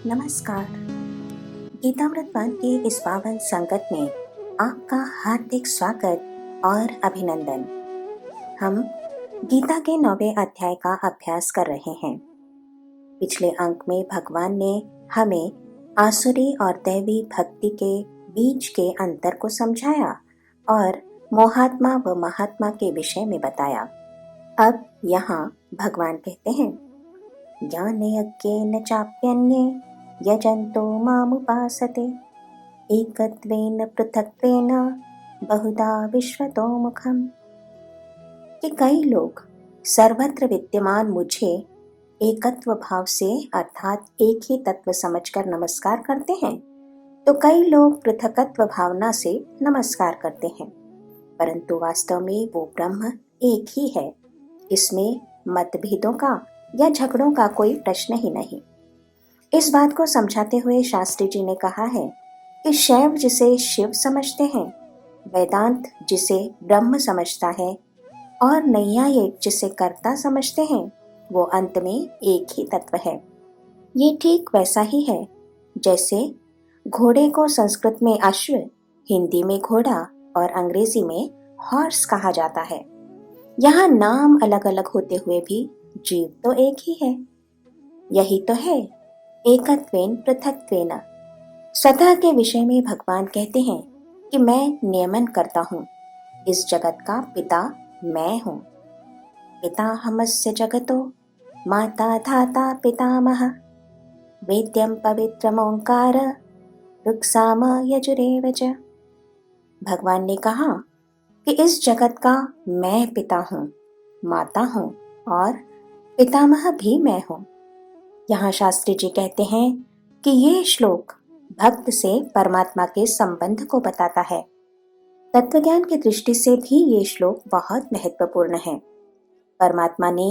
नमस्कार। गीतामृत वन के इस पावन संकट में आपका हार्दिक स्वागत और अभिनंदन। हम गीता के 9वें अध्याय का अभ्यास कर रहे हैं। पिछले अंक में भगवान ने हमें आसुरी और दैवी भक्ति के बीच के अंतर को समझाया और मोहात्मा व महात्मा के विषय में बताया। अब यहाँ भगवान कहते हैं, ज्ञानयज्ञेन चाप्यन्ये यजन्तो मामुपासते एकत्वेन पृथक्त्वेन बहुधा विश्वतो मुखम। कि कई लोग सर्वत्र विद्यमान मुझे एकत्व भाव से अर्थात एक ही तत्व समझकर नमस्कार करते हैं, तो कई लोग पृथकत्व भावना से नमस्कार करते हैं, परंतु वास्तव में वो ब्रह्म एक ही है। इसमें मतभेदों का या झगड़ों का कोई प्रश्न ही नहीं। इस बात को समझाते हुए शास्त्री जी ने कहा है कि शैव जिसे शिव समझते हैं, वेदांत जिसे ब्रह्म समझता है और नैयायिक जिसे कर्ता समझते हैं, वो अंत में एक ही तत्व है। ये ठीक वैसा ही है जैसे घोड़े को संस्कृत में अश्व, हिंदी में घोड़ा और अंग्रेजी में हॉर्स कहा जाता है। यहाँ नाम अलग अलग होते हुए भी जीव तो एक ही है। यही तो है एकत्वेन पृथक्त्वेन। स्वतः के विषय में भगवान कहते हैं कि मैं नियमन करता हूँ। इस जगत का पिता मैं हूँ। पिता हमस्य जगतो माता धाता पितामह वेद्यम पवित्रम ओंकार ऋक्साम यजुरेव च। भगवान ने कहा कि इस जगत का मैं पिता हूँ, माता हूँ और पितामह भी मैं हूँ। यहाँ शास्त्री जी कहते हैं कि ये श्लोक भक्त से परमात्मा के संबंध को बताता है। तत्वज्ञान की दृष्टि से भी ये श्लोक बहुत महत्वपूर्ण है। परमात्मा ने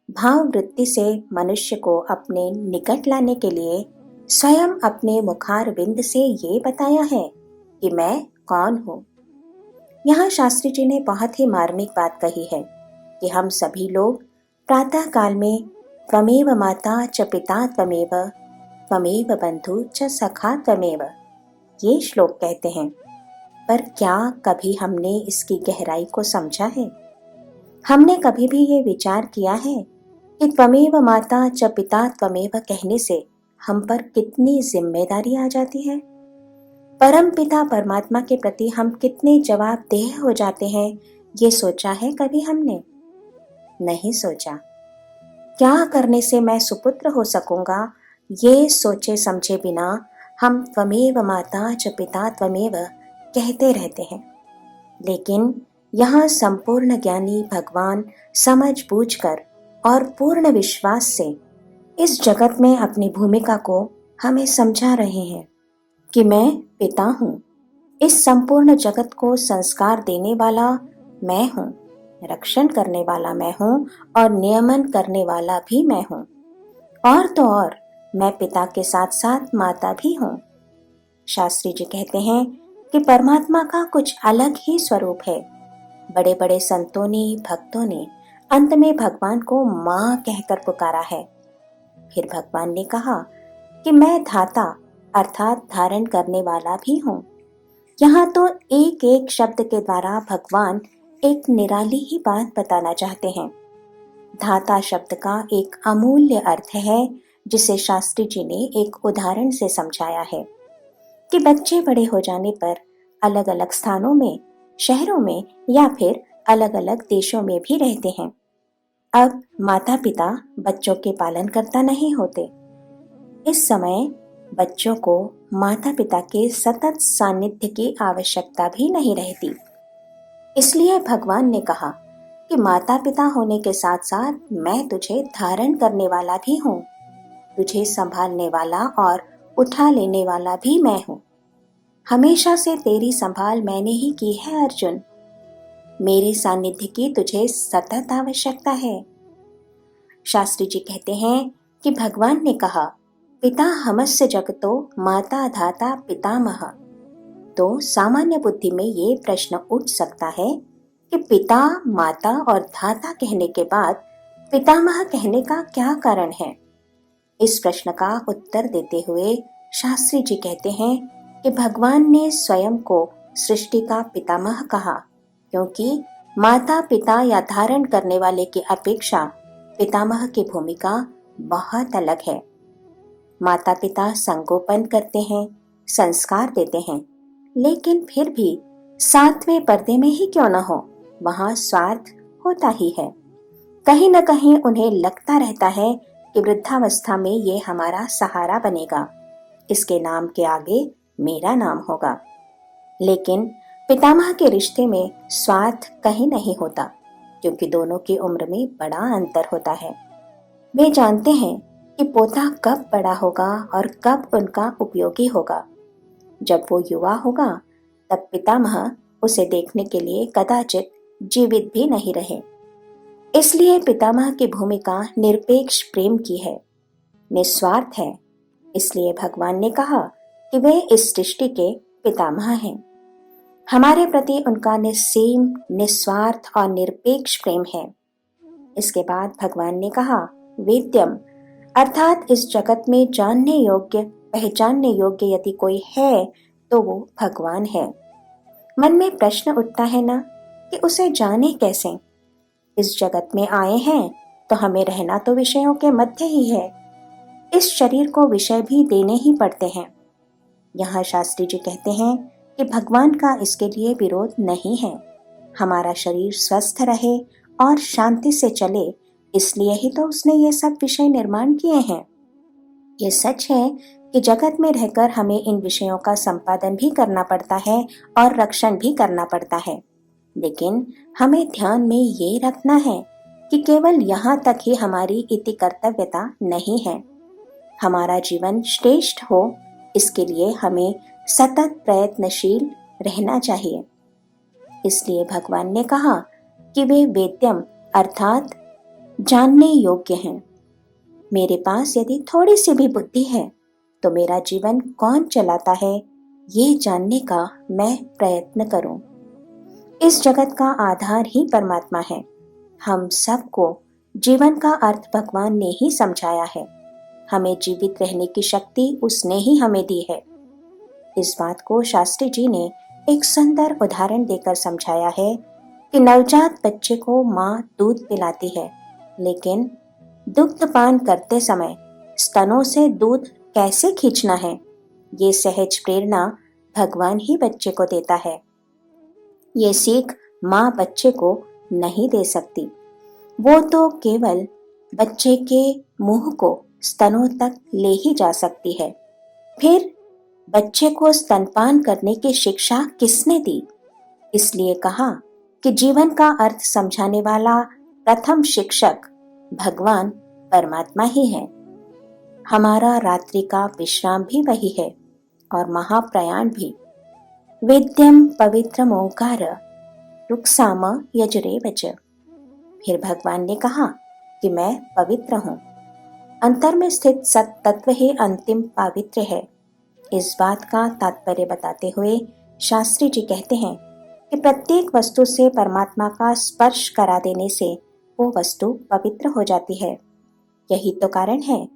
भाव वृत्ति से मनुष्य को अपने निकट लाने के लिए स्वयं अपने मुखार बिंद से ये बताया है कि मैं कौन हूँ। यहाँ शास्त्री जी ने बहुत ही मार्मिक बात कही है कि हम सभी लोग प्रातः काल में त्वमेव माता च पिता त्वमेव त्वमेव बंधु च सखा त्वमेव ये श्लोक कहते हैं, पर क्या कभी हमने इसकी गहराई को समझा है? हमने कभी भी ये विचार किया है कि त्वमेव माता च पिता त्वमेव कहने से हम पर कितनी जिम्मेदारी आ जाती है? परम पिता परमात्मा के प्रति हम कितने जवाबदेह हो जाते हैं, ये सोचा है कभी हमने? नहीं सोचा। क्या करने से मैं सुपुत्र हो सकूंगा, ये सोचे समझे बिना हम त्वमेव माता च पिता त्वमेव कहते रहते हैं। लेकिन यहाँ संपूर्ण ज्ञानी भगवान समझ बूझकर और पूर्ण विश्वास से इस जगत में अपनी भूमिका को हमें समझा रहे हैं कि मैं पिता हूँ। इस संपूर्ण जगत को संस्कार देने वाला मैं हूँ, रक्षण करने वाला मैं हूँ और नियमन करने वाला भी मैं हूँ। और तो और मैं पिता के साथ साथ माता भी हूँ। शास्त्री जी कहते हैं कि परमात्मा का कुछ अलग ही स्वरूप है। बड़े बड़े संतों ने, भक्तों ने अंत में भगवान को माँ कहकर पुकारा है। फिर भगवान ने कहा कि मैं धाता अर्थात धारण करने वाला भी हूँ। यहाँ तो एक एक शब्द के द्वारा भगवान एक निराली ही बात बताना चाहते हैं। धाता शब्द का एक अमूल्य अर्थ है जिसे शास्त्री जी ने एक उदाहरण से समझाया है कि बच्चे बड़े हो जाने पर अलग अलग स्थानों में, शहरों में या फिर अलग अलग देशों में भी रहते हैं। अब माता पिता बच्चों के पालनकर्ता नहीं होते। इस समय बच्चों को माता पिता के सतत सानिध्य की आवश्यकता भी नहीं रहती। इसलिए भगवान ने कहा कि माता पिता होने के साथ साथ मैं तुझे धारण करने वाला भी हूँ, तुझे संभालने वाला और उठा लेने वाला भी मैं हूँ। हमेशा से तेरी संभाल मैंने ही की है अर्जुन। मेरे सानिध्य की तुझे सतत आवश्यकता है। शास्त्री जी कहते हैं कि भगवान ने कहा पिता हमस्य जगतो माता धाता पितामह, तो सामान्य बुद्धि में ये प्रश्न उठ सकता है कि पिता, माता और धाता कहने के बाद पितामह कहने का क्या कारण है? इस प्रश्न का उत्तर देते हुए शास्त्री जी कहते हैं कि भगवान ने स्वयं को सृष्टि का पितामह कहा, क्योंकि माता पिता या धारण करने वाले की अपेक्षा पितामह की भूमिका बहुत अलग है। माता पिता संगोपन करते हैं, संस्कार देते हैं, लेकिन फिर भी सातवें पर्दे में ही क्यों न हो, वहां स्वार्थ होता ही है। कहीं न कहीं उन्हें लगता रहता है कि वृद्धावस्था में ये हमारा सहारा बनेगा, इसके नाम के आगे मेरा नाम होगा। लेकिन पितामह के रिश्ते में स्वार्थ कहीं नहीं होता, क्योंकि दोनों की उम्र में बड़ा अंतर होता है। वे जानते हैं कि पोता कब बड़ा होगा और कब उनका उपयोगी होगा। जब वो युवा होगा तब पितामह उसे देखने के लिए कदाचित जीवित भी नहीं रहे। इसलिए पितामह की भूमिका निरपेक्ष प्रेम की है, निस्वार्थ है। इसलिए भगवान ने कहा कि वे इस सृष्टि के पितामह हैं। हमारे प्रति उनका निस्सीम, निस्वार्थ और निरपेक्ष प्रेम है। इसके बाद भगवान ने कहा, वेद्यम अर्थात इस जगत में जानने योग्य, पहचानने योग्य यदि कोई है तो वो भगवान है। मन में प्रश्न उठता है ना कि उसे जाने कैसे। इस जगत में आए हैं तो हमें रहना तो विषयों के मध्य ही है। इस शरीर को विषय भी देने ही पड़ते हैं। यहाँ शास्त्री जी कहते हैं कि भगवान का इसके लिए विरोध नहीं है। हमारा शरीर स्वस्थ रहे और शांति से चले, इसलिए ही तो उसने ये सब विषय निर्माण किए हैं। ये सच है कि जगत में रहकर हमें इन विषयों का संपादन भी करना पड़ता है और रक्षण भी करना पड़ता है, लेकिन हमें ध्यान में ये रखना है कि केवल यहाँ तक ही हमारी इति कर्तव्यता नहीं है। हमारा जीवन श्रेष्ठ हो, इसके लिए हमें सतत प्रयत्नशील रहना चाहिए। इसलिए भगवान ने कहा कि वे वेद्यम अर्थात जानने योग्य हैं। मेरे पास यदि थोड़ी सी भी बुद्धि है तो मेरा जीवन कौन चलाता है, ये जानने का मैं प्रयत्न करूं। इस जगत का आधार ही परमात्मा है। हम सबको जीवन का अर्थ भगवान ने ही समझाया है। हमें जीवित रहने की शक्ति उसने ही हमें दी है। इस बात को शास्त्री जी ने एक सुंदर उदाहरण देकर समझाया है कि नवजात बच्चे को माँ दूध पिलाती है, लेकिन दुग्धपान करते समय स्तनों से दूध कैसे खींचना है, ये सहज प्रेरणा भगवान ही बच्चे को देता है। ये सीख माँ बच्चे को नहीं दे सकती। वो तो केवल बच्चे के मुंह को स्तनों तक ले ही जा सकती है। फिर बच्चे को स्तनपान करने की शिक्षा किसने दी? इसलिए कहा कि जीवन का अर्थ समझाने वाला प्रथम शिक्षक भगवान परमात्मा ही है। हमारा रात्रि का विश्राम भी वही है और महाप्रयाण भी। वेद्यम पवित्रम ओंकार रुक्साम यजुरे वच। फिर भगवान ने कहा कि मैं पवित्र हूँ। अंतर में स्थित सत तत्व ही अंतिम पावित्र है। इस बात का तात्पर्य बताते हुए शास्त्री जी कहते हैं कि प्रत्येक वस्तु से परमात्मा का स्पर्श करा देने से वो वस्तु पवित्र हो जाती है। यही तो कारण है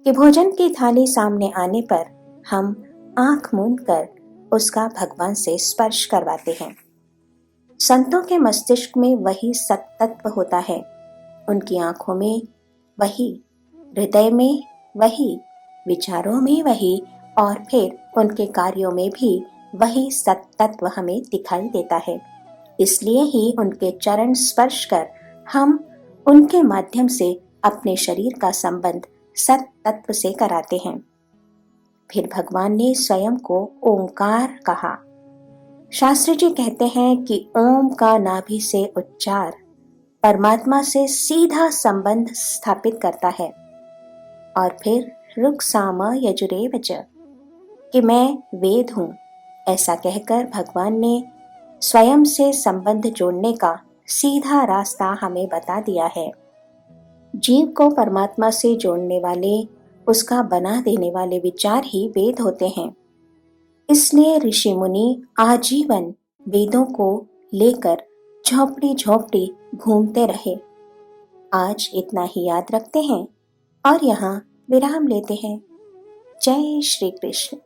कि भोजन की थाली सामने आने पर हम आंख मूंद कर उसका भगवान से स्पर्श करवाते हैं। संतों के मस्तिष्क में वही सत्तत्व होता है, उनकी आंखों में वही, हृदय में वही, विचारों में वही और फिर उनके कार्यों में भी वही सत्तत्व हमें दिखाई देता है। इसलिए ही उनके चरण स्पर्श कर हम उनके माध्यम से अपने शरीर का संबंध सत्तत्व से कराते हैं। फिर भगवान ने स्वयं को ओंकार कहा। शास्त्री जी कहते हैं कि ओम का नाभि से उच्चार परमात्मा से सीधा संबंध स्थापित करता है। और फिर रुक साम यजुरे वच कि मैं वेद हूँ, ऐसा कहकर भगवान ने स्वयं से संबंध जोड़ने का सीधा रास्ता हमें बता दिया है। जीव को परमात्मा से जोड़ने वाले, उसका बना देने वाले विचार ही वेद होते हैं। इसलिए ऋषि मुनि आजीवन वेदों को लेकर झोपड़ी झोपड़ी घूमते रहे। आज इतना ही याद रखते हैं और यहाँ विराम लेते हैं। जय श्री कृष्ण।